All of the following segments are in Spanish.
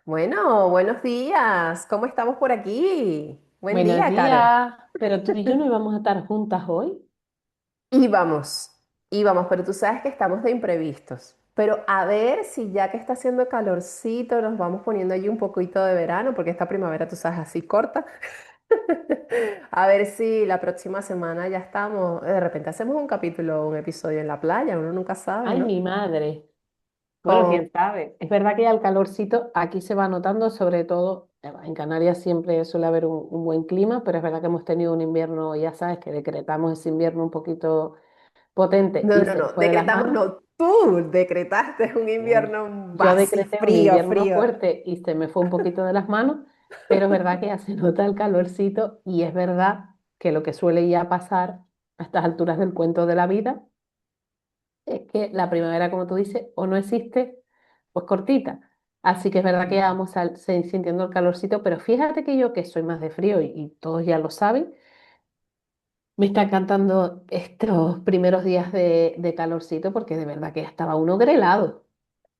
Bueno, buenos días. ¿Cómo estamos por aquí? Buen Buenos día, Caro. días, pero tú y yo no íbamos a estar juntas hoy. Íbamos, íbamos, pero tú sabes que estamos de imprevistos. Pero a ver si ya que está haciendo calorcito, nos vamos poniendo allí un poquito de verano, porque esta primavera, tú sabes, así corta. A ver si la próxima semana ya estamos. De repente hacemos un capítulo, un episodio en la playa, uno nunca sabe, Ay, ¿no? mi madre. Bueno, Con... quién sabe. Es verdad que ya el calorcito aquí se va notando, sobre todo en Canarias siempre suele haber un buen clima, pero es verdad que hemos tenido un invierno, ya sabes, que decretamos ese invierno un poquito potente No, y no, se nos no, fue de las decretamos, manos. no, tú decretaste un Mm, invierno Yo así decreté un frío, invierno frío. fuerte y se me fue un poquito de las manos, pero es verdad que ya se nota el calorcito y es verdad que lo que suele ya pasar a estas alturas del cuento de la vida es que la primavera, como tú dices, o no existe o es cortita. Así que es verdad que ya vamos sintiendo el calorcito, pero fíjate que yo, que soy más de frío y todos ya lo saben, me está encantando estos primeros días de calorcito porque de verdad que ya estaba uno grelado.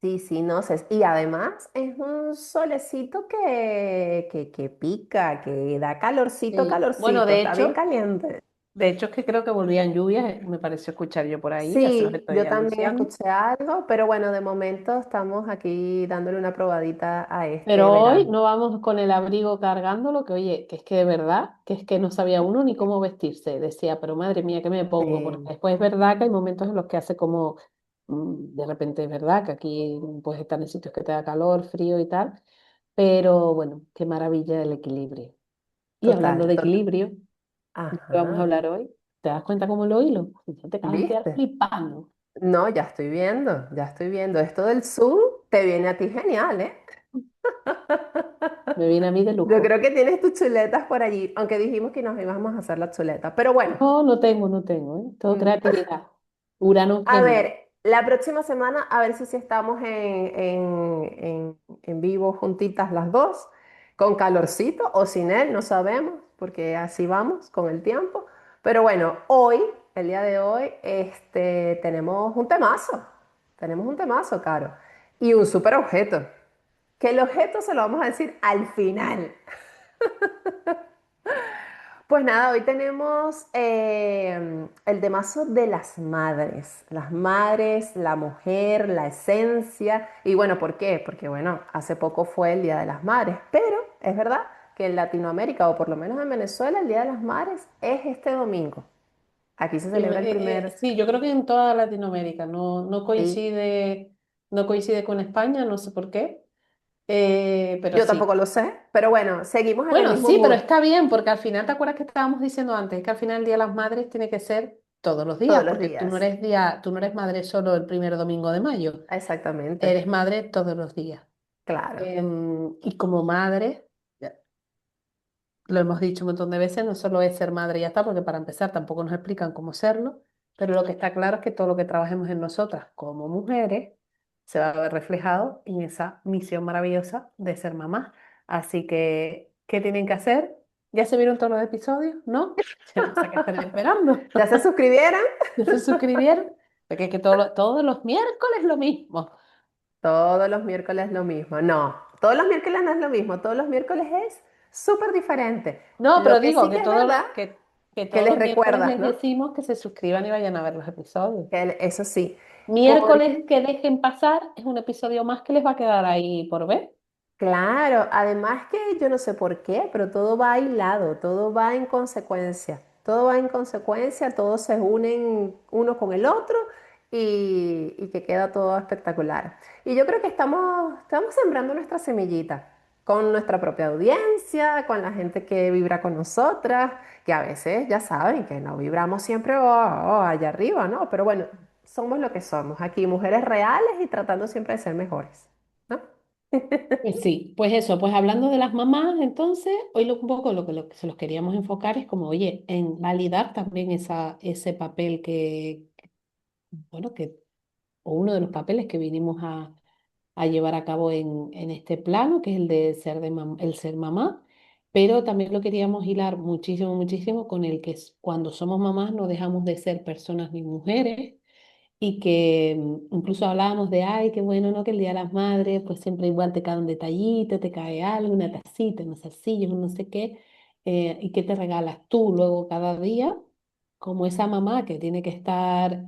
Sí, sí, no sé. Y además es un solecito que pica, que da calorcito, Sí. Bueno, calorcito, está bien caliente. de hecho es que creo que volvían lluvias, me pareció escuchar yo por ahí, ya se los Sí, estoy yo también anunciando. escuché algo, pero bueno, de momento estamos aquí dándole una probadita a este Pero hoy verano. no vamos con el abrigo cargándolo, que oye, que es que de verdad, que es que no sabía uno ni cómo vestirse. Decía, pero madre mía, ¿qué me pongo? Porque Sí, después es verdad que hay momentos en los que hace como, de repente es verdad que aquí puedes estar en sitios que te da calor, frío y tal, pero bueno, qué maravilla el equilibrio. Y hablando total, de total. equilibrio, ¿de qué vamos a Ajá, hablar hoy? ¿Te das cuenta cómo lo hilo? Ya te acabas de quedar ¿viste? flipando. No, ya estoy viendo, ya estoy viendo. Esto del sur te viene a ti genial, ¿eh? Me viene a mí de Yo lujo. creo que tienes tus chuletas por allí, aunque dijimos que nos íbamos a hacer las chuletas. Pero bueno. No, no tengo, ¿eh? Todo mm, creatividad. Urano en A Géminis. ver, la próxima semana, a ver si estamos en vivo juntitas las dos, con calorcito o sin él, no sabemos, porque así vamos con el tiempo. Pero bueno, hoy, el día de hoy, tenemos un temazo, Caro, y un super objeto, que el objeto se lo vamos a decir al final. Pues nada, hoy tenemos el temazo de las madres, la mujer, la esencia. Y bueno, ¿por qué? Porque bueno, hace poco fue el Día de las Madres, pero es verdad que en Latinoamérica, o por lo menos en Venezuela, el Día de las Madres es este domingo. Aquí se celebra el primer... Sí, yo creo que en toda Latinoamérica no Sí, coincide, no coincide con España, no sé por qué, pero yo tampoco sí. lo sé, pero bueno, seguimos en el Bueno, mismo sí, pero mood está bien, porque al final, ¿te acuerdas que estábamos diciendo antes? Que al final el Día de las Madres tiene que ser todos los todos días, los porque días. tú no eres madre solo el primer domingo de mayo, Exactamente, eres madre todos los días. claro. Y como madre, lo hemos dicho un montón de veces, no solo es ser madre y ya está, porque para empezar tampoco nos explican cómo serlo, pero lo que está claro es que todo lo que trabajemos en nosotras como mujeres se va a ver reflejado en esa misión maravillosa de ser mamá. Así que, ¿qué tienen que hacer? ¿Ya se vieron todos los episodios? ¿No? Ya no sé qué están esperando. ¿Ya se suscribieron? ¿Ya se suscribieron? Porque es que todos los miércoles lo mismo. Todos los miércoles lo mismo. No, todos los miércoles no es lo mismo. Todos los miércoles es súper diferente. No, Lo pero que digo sí que, que es verdad, que que todos les los miércoles recuerdas, les ¿no? decimos que se suscriban y vayan a ver los episodios. Eso sí. Miércoles Porque, que dejen pasar es un episodio más que les va a quedar ahí por ver. claro, además que yo no sé por qué, pero todo va hilado, todo va en consecuencia. Todo va en consecuencia, todos se unen uno con el otro y que queda todo espectacular. Y yo creo que estamos sembrando nuestra semillita con nuestra propia audiencia, con la gente que vibra con nosotras, que a veces ya saben que no vibramos siempre allá arriba, ¿no? Pero bueno, somos lo que somos aquí, mujeres reales y tratando siempre de ser mejores, ¿no? Pues sí, pues eso, pues hablando de las mamás, entonces, hoy un poco lo que se los queríamos enfocar es como, oye, en validar también ese papel bueno, o uno de los papeles que vinimos a llevar a cabo en este plano, que es el de el ser mamá, pero también lo queríamos hilar muchísimo, muchísimo con el que cuando somos mamás no dejamos de ser personas ni mujeres y que incluso hablábamos de, ay, qué bueno, ¿no? Que el Día de las Madres, pues siempre igual te cae un detallito, te cae algo, una tacita, unos zarcillos, un no sé qué, y qué te regalas tú luego cada día, como esa mamá que tiene que estar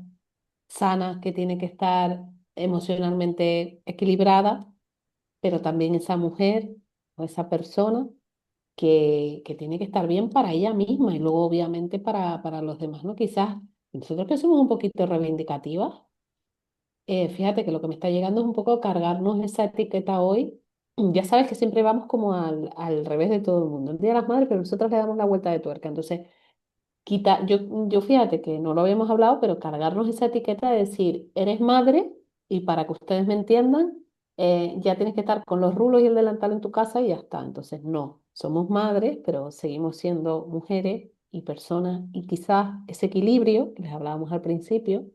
sana, que tiene que estar emocionalmente equilibrada, pero también esa mujer o esa persona que tiene que estar bien para ella misma y luego obviamente para los demás, ¿no? Quizás nosotros que somos un poquito reivindicativas, fíjate que lo que me está llegando es un poco cargarnos esa etiqueta hoy. Ya sabes que siempre vamos como al revés de todo el mundo. El Día de las Madres, pero nosotros le damos la vuelta de tuerca. Entonces, yo fíjate que no lo habíamos hablado, pero cargarnos esa etiqueta de decir, eres madre y para que ustedes me entiendan, ya tienes que estar con los rulos y el delantal en tu casa y ya está. Entonces, no, somos madres, pero seguimos siendo mujeres y personas y quizás ese equilibrio que les hablábamos al principio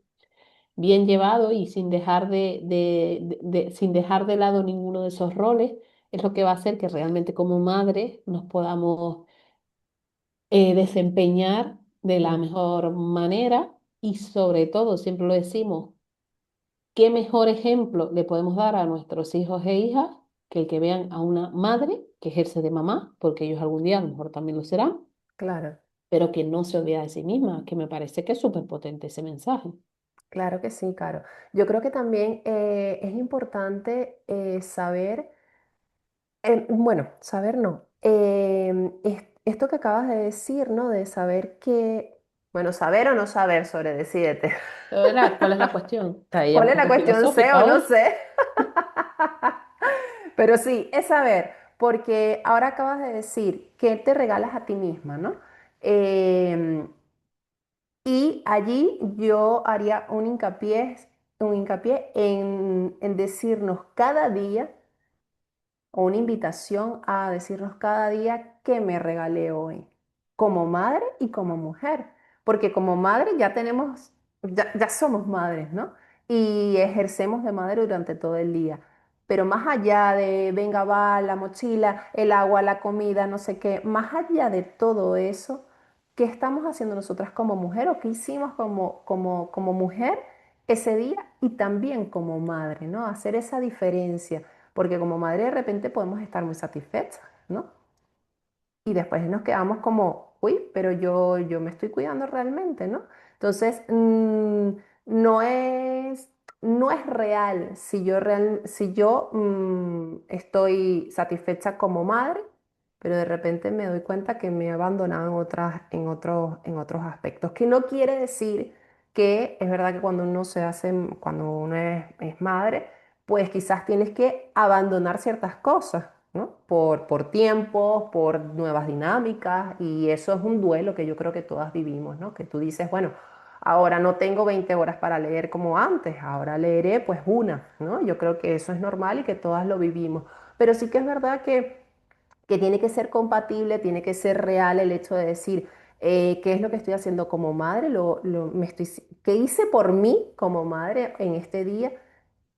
bien llevado y sin dejar sin dejar de lado ninguno de esos roles, es lo que va a hacer que realmente como madres nos podamos desempeñar de la Mm, mejor manera y sobre todo, siempre lo decimos, qué mejor ejemplo le podemos dar a nuestros hijos e hijas que el que vean a una madre que ejerce de mamá, porque ellos algún día a lo mejor también lo serán, claro, pero que no se olvida de sí misma, que me parece que es súper potente ese mensaje. claro que sí, Caro. Yo creo que también es importante saber, bueno, saber no, esto que acabas de decir, ¿no? De saber que, bueno, saber o no saber sobre decídete. Ahora, ¿cuál es la cuestión? Está ella ¿Cuál un es la poco cuestión? ¿Sé o filosófica no hoy. sé? Pero sí, es saber, porque ahora acabas de decir que te regalas a ti misma, ¿no? Em, y allí yo haría un hincapié en decirnos cada día o una invitación a decirnos cada día qué me regalé hoy, como madre y como mujer, porque como madre ya tenemos, ya somos madres, ¿no? Y ejercemos de madre durante todo el día. Pero más allá de, venga, va, la mochila, el agua, la comida, no sé qué, más allá de todo eso, ¿qué estamos haciendo nosotras como mujer o qué hicimos como mujer ese día y también como madre, ¿no? Hacer esa diferencia porque como madre de repente podemos estar muy satisfechas, ¿no? Y después nos quedamos como, uy, pero yo me estoy cuidando realmente, ¿no? Entonces, no es, no es real si yo estoy satisfecha como madre, pero de repente me doy cuenta que me he abandonado en otros aspectos. Que no quiere decir que es verdad que cuando uno es madre, pues quizás tienes que abandonar ciertas cosas, ¿no? Por tiempos, por nuevas dinámicas, y eso es un duelo que yo creo que todas vivimos, ¿no? Que tú dices, bueno, ahora no tengo 20 horas para leer como antes, ahora leeré pues una, ¿no? Yo creo que eso es normal y que todas lo vivimos, pero sí que es verdad que tiene que ser compatible, tiene que ser real el hecho de decir, qué es lo que estoy haciendo como madre, qué hice por mí como madre en este día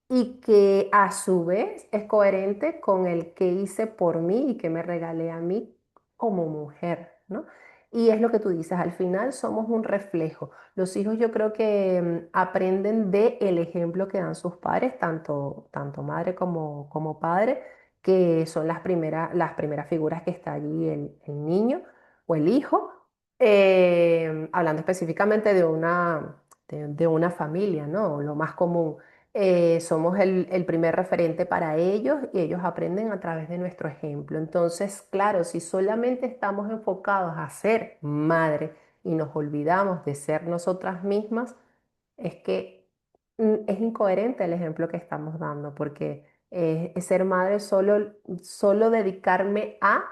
y que a su vez es coherente con el que hice por mí y que me regalé a mí como mujer, ¿no? Y es lo que tú dices, al final somos un reflejo. Los hijos yo creo que aprenden de el ejemplo que dan sus padres, tanto madre como padre, que son las primeras figuras que está allí el niño o el hijo, hablando específicamente de una familia, ¿no? Lo más común somos el primer referente para ellos y ellos aprenden a través de nuestro ejemplo. Entonces, claro, si solamente estamos enfocados a ser madre y nos olvidamos de ser nosotras mismas, es que es incoherente el ejemplo que estamos dando, porque es ser madre solo dedicarme a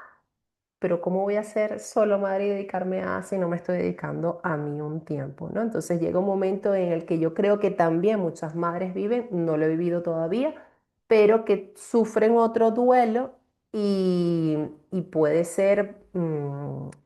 pero ¿cómo voy a ser solo madre y dedicarme a si no me estoy dedicando a mí un tiempo, ¿no? Entonces llega un momento en el que yo creo que también muchas madres viven, no lo he vivido todavía, pero que sufren otro duelo y puede ser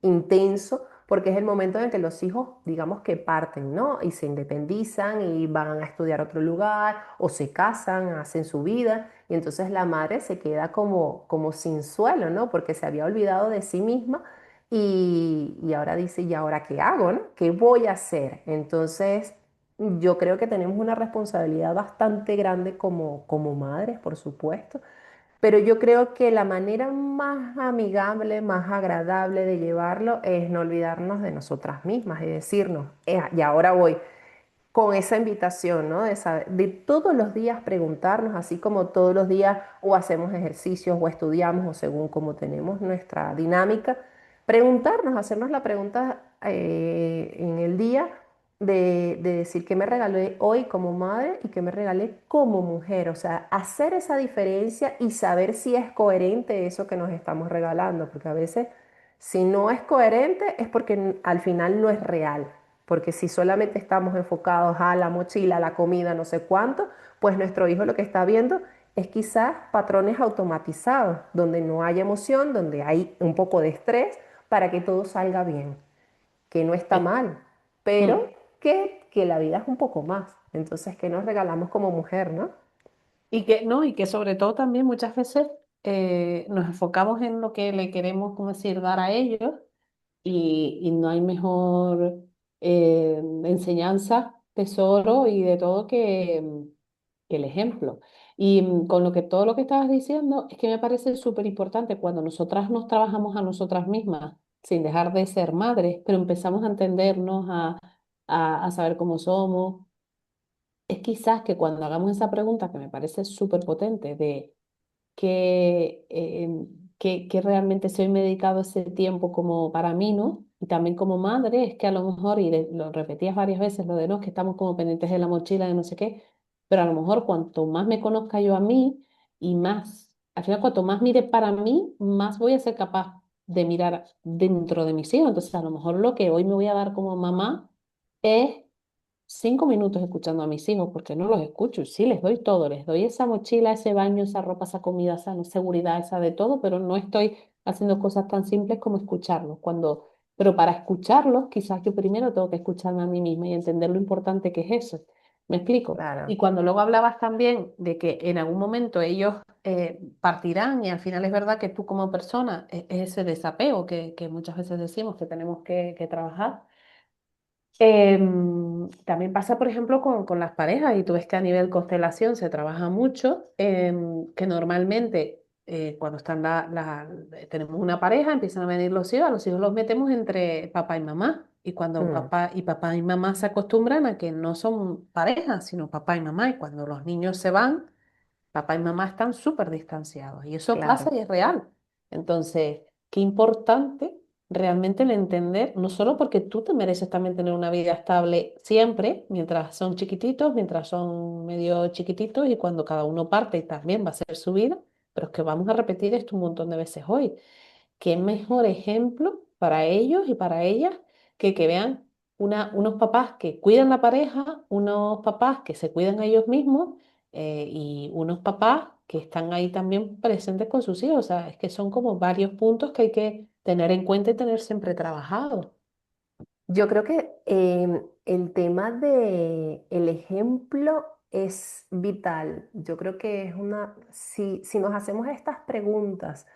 intenso porque es el momento en el que los hijos, digamos que parten, ¿no? Y se independizan y van a estudiar a otro lugar o se casan, hacen su vida. Y entonces la madre se queda como sin suelo, ¿no? Porque se había olvidado de sí misma y ahora dice, ¿y ahora qué hago, no? ¿Qué voy a hacer? Entonces, yo creo que tenemos una responsabilidad bastante grande como madres, por supuesto, pero yo creo que la manera más amigable, más agradable de llevarlo es no olvidarnos de nosotras mismas y decirnos, y ahora voy con esa invitación, ¿no? De todos los días preguntarnos, así como todos los días o hacemos ejercicios o estudiamos o según como tenemos nuestra dinámica, preguntarnos, hacernos la pregunta en el día de decir qué me regalé hoy como madre y qué me regalé como mujer, o sea, hacer esa diferencia y saber si es coherente eso que nos estamos regalando, porque a veces si no es coherente es porque al final no es real. Porque si solamente estamos enfocados a la mochila, a la comida, no sé cuánto, pues nuestro hijo lo que está viendo es quizás patrones automatizados, donde no hay emoción, donde hay un poco de estrés para que todo salga bien, que no está Sí. mal, pero Mm. que la vida es un poco más. Entonces, ¿qué nos regalamos como mujer, no? Y que, no, y que sobre todo también muchas veces nos enfocamos en lo que le queremos, como decir, dar a ellos y no hay mejor enseñanza, tesoro y de todo que el ejemplo. Y con lo que todo lo que estabas diciendo, es que me parece súper importante cuando nosotras nos trabajamos a nosotras mismas, sin dejar de ser madres, pero empezamos a entendernos, a saber cómo somos. Es quizás que cuando hagamos esa pregunta, que me parece súper potente, de que realmente soy me he dedicado ese tiempo como para mí, ¿no? Y también como madre, es que a lo mejor, lo repetías varias veces, lo de no, es que estamos como pendientes de la mochila, de no sé qué, pero a lo mejor cuanto más me conozca yo a mí y más, al final cuanto más mire para mí, más voy a ser capaz de mirar dentro de mis hijos. Entonces, a lo mejor lo que hoy me voy a dar como mamá es 5 minutos escuchando a mis hijos, porque no los escucho, y sí les doy todo, les doy esa mochila, ese baño, esa ropa, esa comida, esa no, seguridad, esa de todo, pero no estoy haciendo cosas tan simples como escucharlos. Pero para escucharlos, quizás yo primero tengo que escucharme a mí misma y entender lo importante que es eso. ¿Me explico? Y Claro. cuando luego hablabas también de que en algún momento ellos partirán y al final es verdad que tú como persona es ese desapego que muchas veces decimos que tenemos que trabajar. También pasa, por ejemplo, con las parejas, y tú ves que a nivel constelación se trabaja mucho, que normalmente cuando están tenemos una pareja, empiezan a venir a los hijos los metemos entre papá y mamá, y cuando Mm, papá y mamá se acostumbran a que no son parejas, sino papá y mamá, y cuando los niños se van, papá y mamá están súper distanciados y eso pasa claro. y es real. Entonces, qué importante realmente el entender, no solo porque tú te mereces también tener una vida estable siempre, mientras son chiquititos, mientras son medio chiquititos y cuando cada uno parte también va a ser su vida, pero es que vamos a repetir esto un montón de veces hoy. Qué mejor ejemplo para ellos y para ellas que vean unos papás que cuidan la pareja, unos papás que se cuidan a ellos mismos y unos papás que están ahí también presentes con sus hijos. O sea, es que son como varios puntos que hay que tener en cuenta y tener siempre trabajado. Yo creo que el tema de el ejemplo es vital. Yo creo que es si nos hacemos estas preguntas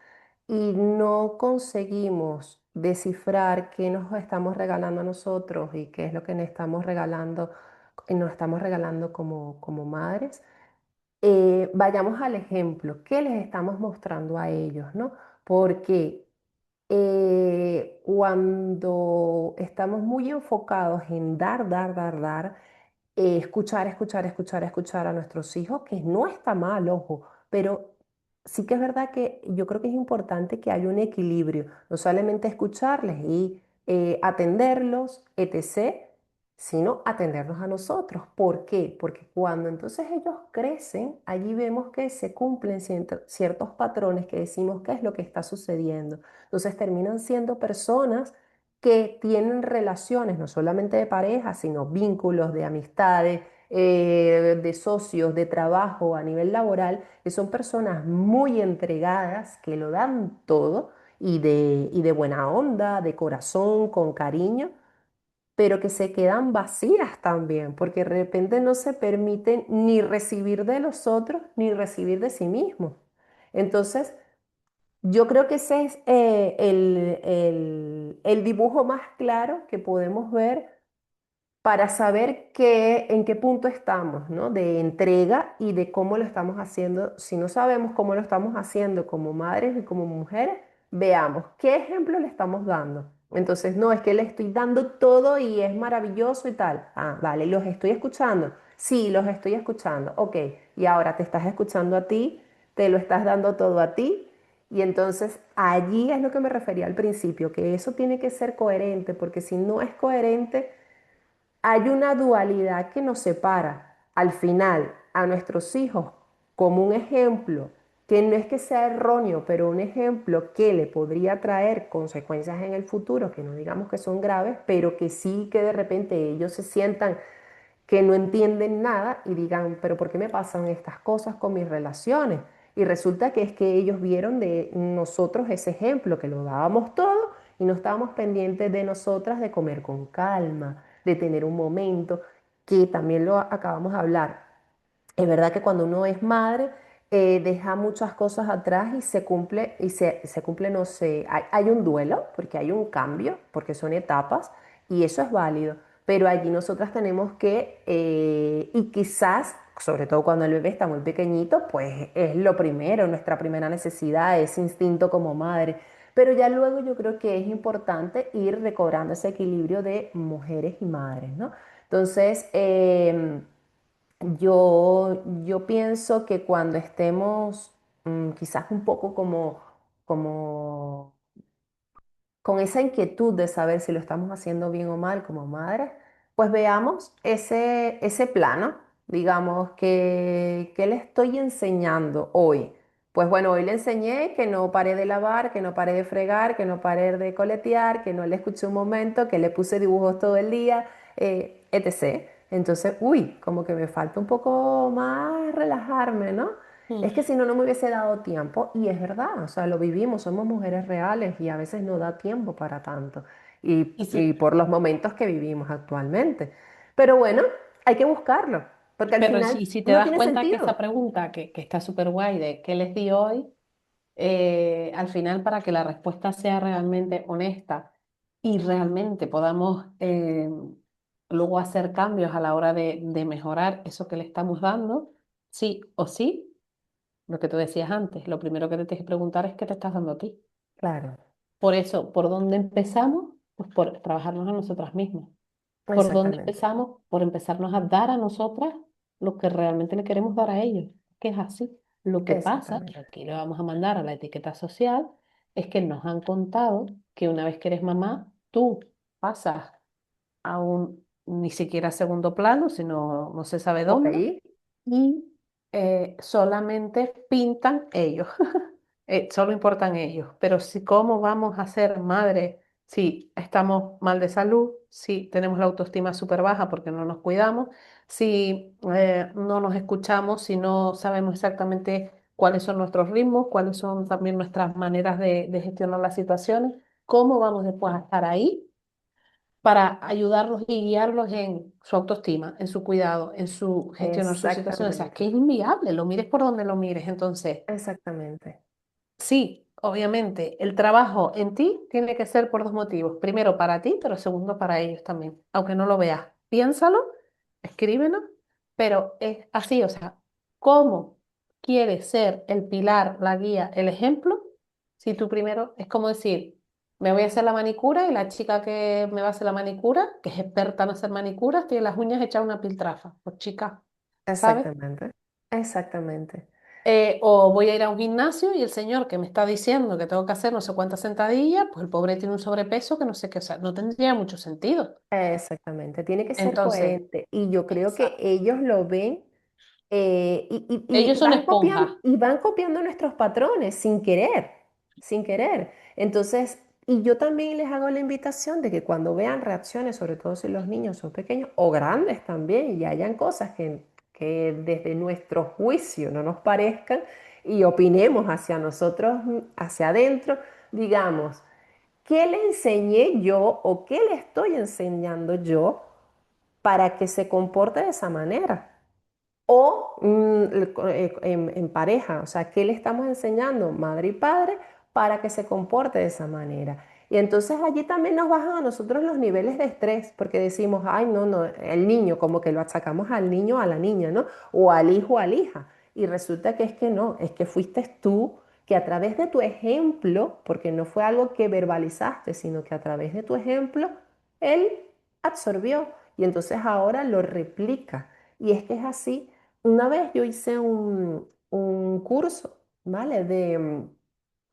y no conseguimos descifrar qué nos estamos regalando a nosotros y qué es lo que nos estamos regalando como madres, vayamos al ejemplo, ¿qué les estamos mostrando a ellos, ¿no? Porque cuando estamos muy enfocados en dar, escuchar, escuchar, escuchar, escuchar a nuestros hijos, que no está mal, ojo, pero sí que es verdad que yo creo que es importante que haya un equilibrio, no solamente escucharles y atenderlos, etc., sino atendernos a nosotros. ¿Por qué? Porque cuando entonces ellos crecen, allí vemos que se cumplen ciertos patrones que decimos qué es lo que está sucediendo. Entonces terminan siendo personas que tienen relaciones no solamente de pareja, sino vínculos de amistades, de socios, de trabajo a nivel laboral, que son personas muy entregadas, que lo dan todo y de buena onda, de corazón, con cariño, pero que se quedan vacías también, porque de repente no se permiten ni recibir de los otros, ni recibir de sí mismos. Entonces, yo creo que ese es el dibujo más claro que podemos ver para saber en qué punto estamos, ¿no? De entrega y de cómo lo estamos haciendo. Si no sabemos cómo lo estamos haciendo como madres y como mujeres, veamos qué ejemplo le estamos dando. Entonces, no es que le estoy dando todo y es maravilloso y tal. Ah, vale, los estoy escuchando. Sí, los estoy escuchando. Ok, y ahora te estás escuchando a ti, te lo estás dando todo a ti. Y entonces allí es lo que me refería al principio, que eso tiene que ser coherente, porque si no es coherente, hay una dualidad que nos separa al final a nuestros hijos como un ejemplo, que no es que sea erróneo, pero un ejemplo que le podría traer consecuencias en el futuro, que no digamos que son graves, pero que sí que de repente ellos se sientan que no entienden nada y digan, pero ¿por qué me pasan estas cosas con mis relaciones? Y resulta que es que ellos vieron de nosotros ese ejemplo, que lo dábamos todo y no estábamos pendientes de nosotras de comer con calma, de tener un momento, que también lo acabamos de hablar. Es verdad que cuando uno es madre, deja muchas cosas atrás y se cumple, no sé, hay un duelo, porque hay un cambio, porque son etapas, y eso es válido. Pero allí nosotras tenemos que, y quizás, sobre todo cuando el bebé está muy pequeñito, pues es lo primero, nuestra primera necesidad, ese instinto como madre. Pero ya luego yo creo que es importante ir recobrando ese equilibrio de mujeres y madres, ¿no? Entonces, yo pienso que cuando estemos quizás un poco como con esa inquietud de saber si lo estamos haciendo bien o mal como madres, pues veamos ese plano, digamos, que le estoy enseñando hoy. Pues bueno, hoy le enseñé que no paré de lavar, que no paré de fregar, que no paré de coletear, que no le escuché un momento, que le puse dibujos todo el día, etc. Entonces, uy, como que me falta un poco más relajarme, ¿no? Es que Mm. si no, no me hubiese dado tiempo. Y es verdad, o sea, lo vivimos, somos mujeres reales y a veces no da tiempo para tanto. Y Y si, por los momentos que vivimos actualmente. Pero bueno, hay que buscarlo, porque al pero final si te no das tiene cuenta que esa sentido. pregunta, que está súper guay, de qué les di hoy, al final para que la respuesta sea realmente honesta y realmente podamos luego hacer cambios a la hora de mejorar eso que le estamos dando, sí o sí, lo que tú decías antes, lo primero que te tienes que preguntar es qué te estás dando a ti. Claro, Por eso, ¿por dónde empezamos? Pues por trabajarnos a nosotras mismas. ¿Por dónde exactamente, empezamos? Por empezarnos a dar a nosotras lo que realmente le queremos dar a ellos. Que es así. Lo que pasa, y exactamente, aquí le vamos a mandar a la etiqueta social, es que nos han contado que una vez que eres mamá, tú pasas a un ni siquiera segundo plano, sino no se sabe por dónde, ahí, y solamente pintan ellos. Solo importan ellos. Pero si cómo vamos a ser madre si estamos mal de salud, si tenemos la autoestima súper baja porque no nos cuidamos, si no nos escuchamos, si no sabemos exactamente cuáles son nuestros ritmos, cuáles son también nuestras maneras de gestionar las situaciones, cómo vamos después a estar ahí para ayudarlos y guiarlos en su autoestima, en su cuidado, en su gestionar sus situaciones. O sea, es que exactamente, es inviable, lo mires por donde lo mires. Entonces, exactamente, sí, obviamente, el trabajo en ti tiene que ser por dos motivos. Primero para ti, pero segundo para ellos también. Aunque no lo veas, piénsalo, escríbelo, pero es así, o sea, ¿cómo quieres ser el pilar, la guía, el ejemplo? Si tú primero es como decir, me voy a hacer la manicura y la chica que me va a hacer la manicura, que es experta en hacer manicuras, tiene las uñas hechas una piltrafa. Pues chica, ¿sabes? exactamente, exactamente, O voy a ir a un gimnasio y el señor que me está diciendo que tengo que hacer no sé cuántas sentadillas, pues el pobre tiene un sobrepeso que no sé qué, o sea, no tendría mucho sentido. exactamente. Tiene que ser Entonces, coherente. Y yo creo que exacto. ellos lo ven. Ellos Y son van esponjas. copiando nuestros patrones sin querer, sin querer. Entonces, y yo también les hago la invitación de que cuando vean reacciones, sobre todo si los niños son pequeños o grandes también, y hayan cosas que desde nuestro juicio no nos parezcan y opinemos hacia nosotros, hacia adentro, digamos, ¿qué le enseñé yo o qué le estoy enseñando yo para que se comporte de esa manera? O en pareja, o sea, ¿qué le estamos enseñando, madre y padre, para que se comporte de esa manera? Y entonces allí también nos bajan a nosotros los niveles de estrés, porque decimos, ay, no, no, el niño, como que lo achacamos al niño o a la niña, ¿no? O al hijo o a la hija. Y resulta que es que no, es que fuiste tú que a través de tu ejemplo, porque no fue algo que verbalizaste, sino que a través de tu ejemplo, él absorbió y entonces ahora lo replica. Y es que es así. Una vez yo hice un curso, ¿vale? De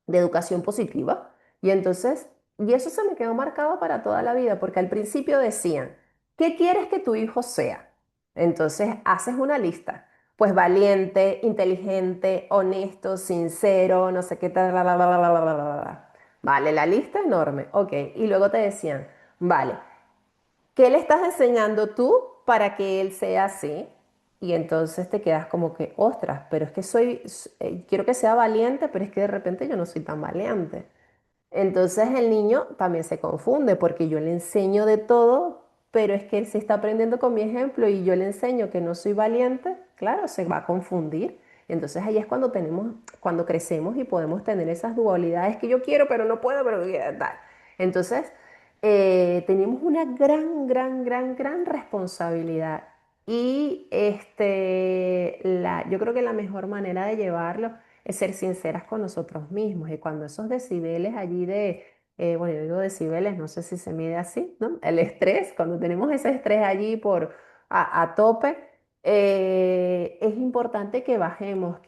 educación positiva. Y entonces, y eso se me quedó marcado para toda la vida, porque al principio decían, ¿qué quieres que tu hijo sea? Entonces haces una lista. Pues valiente, inteligente, honesto, sincero, no sé qué tal, bla, bla, bla, bla, bla, bla, bla, bla. Vale, la lista enorme. Ok. Y luego te decían, vale, ¿qué le estás enseñando tú para que él sea así? Y entonces te quedas como que, ostras, pero es que quiero que sea valiente, pero es que de repente yo no soy tan valiente. Entonces el niño también se confunde porque yo le enseño de todo, pero es que él se está aprendiendo con mi ejemplo y yo le enseño que no soy valiente, claro, se va a confundir. Entonces ahí es cuando cuando crecemos y podemos tener esas dualidades que yo quiero, pero no puedo, pero tal. Entonces tenemos una gran responsabilidad. Y yo creo que la mejor manera de llevarlo es ser sinceras con nosotros mismos. Y cuando esos decibeles allí bueno, yo digo decibeles, no sé si se mide así, ¿no? El estrés, cuando tenemos ese estrés allí a tope, es importante que bajemos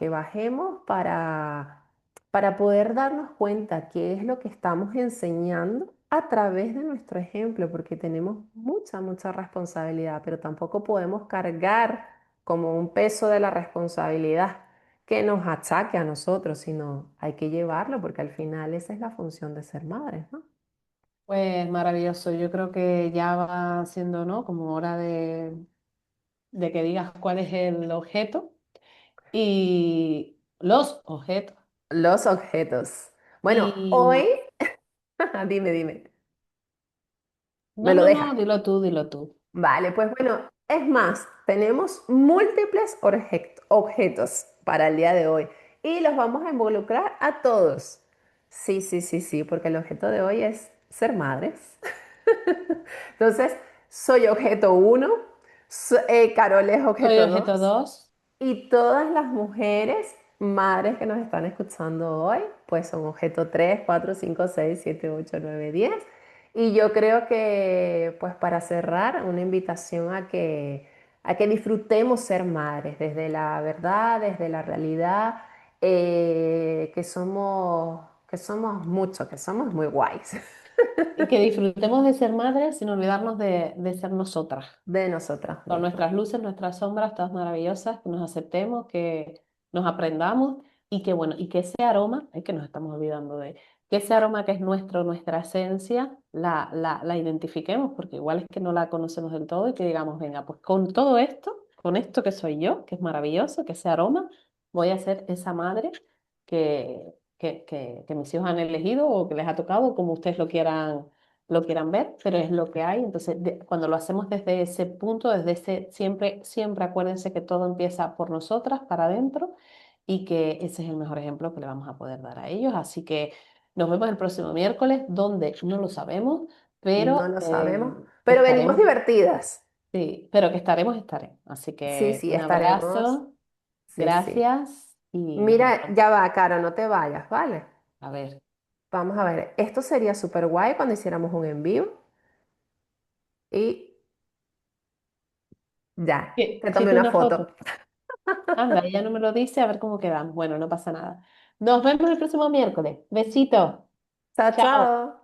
para poder darnos cuenta qué es lo que estamos enseñando a través de nuestro ejemplo, porque tenemos mucha responsabilidad, pero tampoco podemos cargar como un peso de la responsabilidad que nos achaque a nosotros, sino hay que llevarlo porque al final esa es la función de ser madres, ¿no? Pues maravilloso, yo creo que ya va siendo, ¿no? Como hora de que digas cuál es el objeto y los objetos. Los objetos. Bueno, hoy, Y dime, no, me lo no, dejas. no, dilo tú. Vale, pues bueno, es más, tenemos múltiples objetos para el día de hoy y los vamos a involucrar a todos. Sí, porque el objeto de hoy es ser madres. Entonces, soy objeto uno, Carol es Soy objeto objeto 2 dos. y todas las mujeres, madres que nos están escuchando hoy, pues son objeto 3, 4, 5, 6, 7, 8, 9, 10. Y yo creo que, pues para cerrar, una invitación a que disfrutemos ser madres desde la verdad, desde la realidad, que somos mucho, que somos muy guays Y que disfrutemos de ser madres sin olvidarnos de ser nosotras. de nosotras Con mismas. nuestras luces, nuestras sombras, todas maravillosas, que nos aceptemos, que nos aprendamos y que, bueno, y que ese aroma, es que nos estamos olvidando de, que ese aroma que es nuestro, nuestra esencia, la identifiquemos, porque igual es que no la conocemos del todo y que digamos, venga, pues con todo esto, con esto que soy yo, que es maravilloso, que ese aroma, voy a ser esa madre que mis hijos han elegido o que les ha tocado, como ustedes lo quieran ver, pero es lo que hay. Entonces, cuando lo hacemos desde ese punto, desde ese, siempre acuérdense que todo empieza por nosotras, para adentro, y que ese es el mejor ejemplo que le vamos a poder dar a ellos. Así que nos vemos el próximo miércoles, donde no lo sabemos, No pero lo sabemos, pero venimos estaremos, divertidas. sí, pero que estaremos. Así Sí, que sí, un estaremos. abrazo, Sí. gracias y nos Mira, vemos. ya va, Cara, no te vayas, ¿vale? A ver, Vamos a ver, esto sería súper guay cuando hiciéramos un en vivo y ya, te tomé ¿existe una una foto. foto? Anda, ella no me lo dice, a ver cómo quedamos. Bueno, no pasa nada. Nos vemos el próximo miércoles. Besito. Chao, Chao. chao.